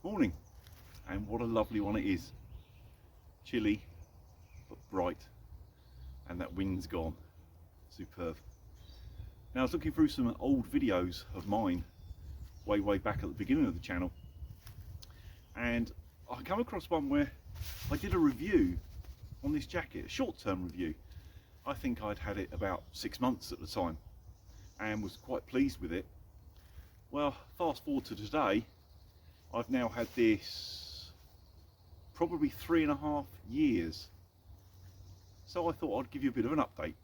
Morning, and what a lovely one it is. Chilly but bright, and that wind's gone. Superb. Now I was looking through some old videos of mine way back at the beginning of the channel, and I come across one where I did a review on this jacket, a short-term review. I think I'd had it about 6 months at the time and was quite pleased with it. Well, fast forward to today, I've now had this probably 3.5 years. So I thought I'd give you a bit of an update.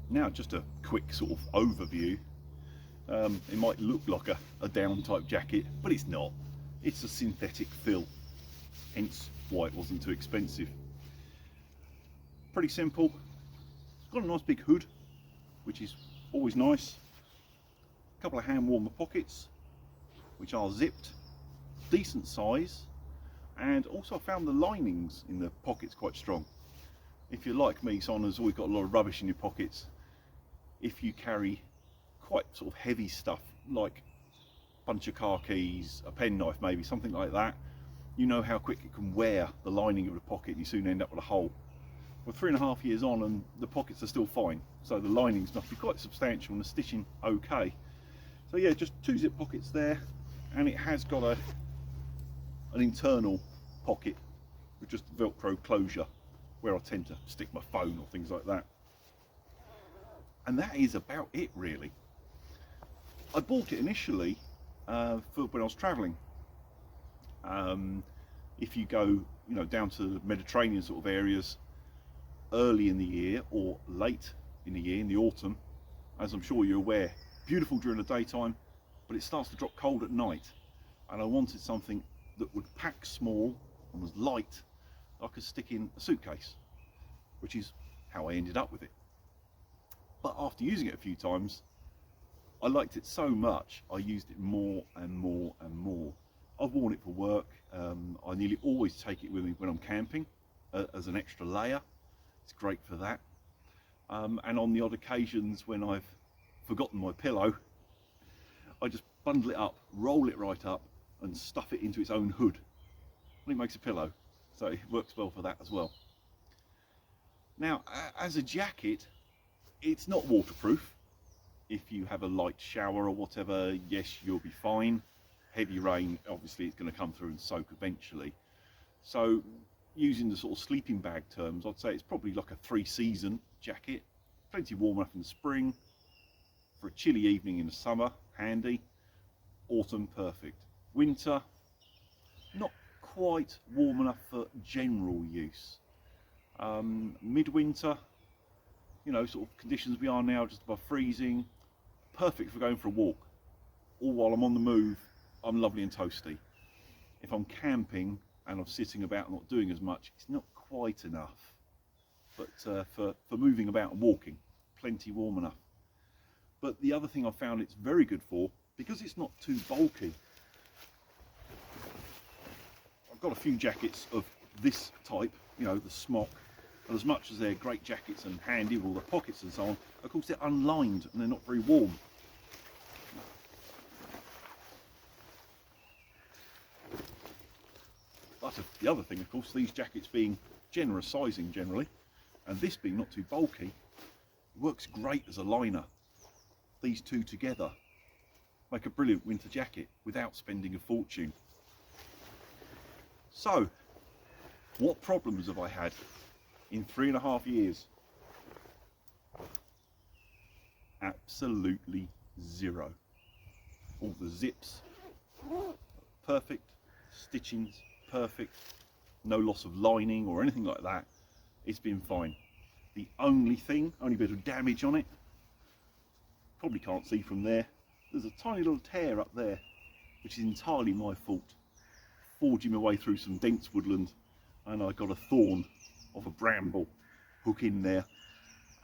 Now, just a quick sort of overview. It might look like a down type jacket, but it's not. It's a synthetic fill, hence why it wasn't too expensive. Pretty simple. It's got a nice big hood, which is always nice. A couple of hand warmer pockets, which are zipped, decent size, and also I found the linings in the pockets quite strong. If you're like me, someone who's always got a lot of rubbish in your pockets, if you carry quite sort of heavy stuff like a bunch of car keys, a penknife maybe, something like that, you know how quick it can wear the lining of the pocket and you soon end up with a hole. We're 3.5 years on and the pockets are still fine, so the linings must be quite substantial and the stitching okay. So yeah, just 2 zip pockets there, and it has got an internal pocket with just Velcro closure where I tend to stick my phone or things like that. And that is about it really. I bought it initially for when I was travelling. If you go, down to the Mediterranean sort of areas early in the year or late in the year, in the autumn, as I'm sure you're aware, beautiful during the daytime, but it starts to drop cold at night. And I wanted something that would pack small and was light, that I could stick in a suitcase, which is how I ended up with it. But after using it a few times, I liked it so much, I used it more and more and more. I've worn it for work. I nearly always take it with me when I'm camping as an extra layer. It's great for that. And on the odd occasions when I've forgotten my pillow, I just bundle it up, roll it right up and stuff it into its own hood. And it makes a pillow, so it works well for that as well. Now, as a jacket, it's not waterproof. If you have a light shower or whatever, yes, you'll be fine. Heavy rain, obviously it's going to come through and soak eventually. So using the sort of sleeping bag terms, I'd say it's probably like a 3-season jacket. Plenty warm enough in the spring, for a chilly evening in the summer, handy. Autumn, perfect. Winter, not quite warm enough for general use. Midwinter, sort of conditions we are now, just above freezing, perfect for going for a walk. Or while I'm on the move, I'm lovely and toasty. If I'm camping and I'm sitting about and not doing as much, it's not quite enough. But for moving about and walking, plenty warm enough. But the other thing I found it's very good for, because it's not too bulky. I've got a few jackets of this type, the smock, and as much as they're great jackets and handy with all the pockets and so on, of course they're unlined and they're not very warm. But the other thing, of course, these jackets being generous sizing generally, and this being not too bulky, it works great as a liner. These two together make a brilliant winter jacket without spending a fortune. So, what problems have I had in 3.5 years? Absolutely zero. All the zips, perfect. Stitching's perfect. No loss of lining or anything like that. It's been fine. The only bit of damage on it, probably can't see from there, there's a tiny little tear up there, which is entirely my fault. Forging my way through some dense woodland, and I got a thorn of a bramble hook in there,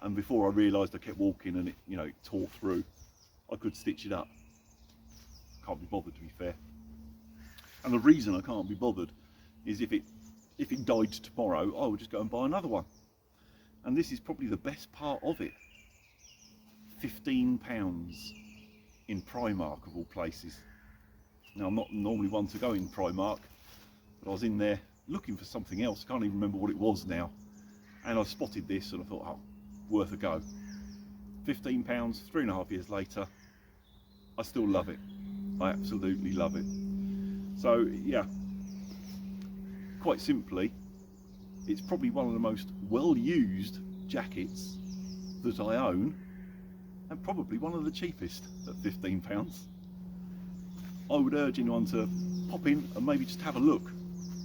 and before I realised, I kept walking and it tore through. I could stitch it up. Can't be bothered, to be fair. And the reason I can't be bothered is if it died tomorrow, I would just go and buy another one. And this is probably the best part of it. £15 in Primark of all places. Now, I'm not normally one to go in Primark, but I was in there looking for something else. Can't even remember what it was now. And I spotted this and I thought, oh, worth a go. £15, 3.5 years later, I still love it. I absolutely love it. So yeah, quite simply, it's probably one of the most well-used jackets that I own, and probably one of the cheapest at £15. I would urge anyone to pop in and maybe just have a look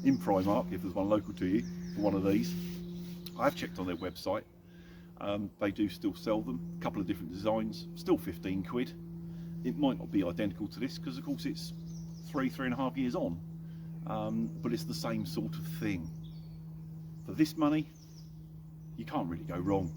in Primark if there's one local to you for one of these. I have checked on their website. They do still sell them, a couple of different designs, still 15 quid. It might not be identical to this because of course it's 3.5 years on, but it's the same sort of thing. For this money, you can't really go wrong.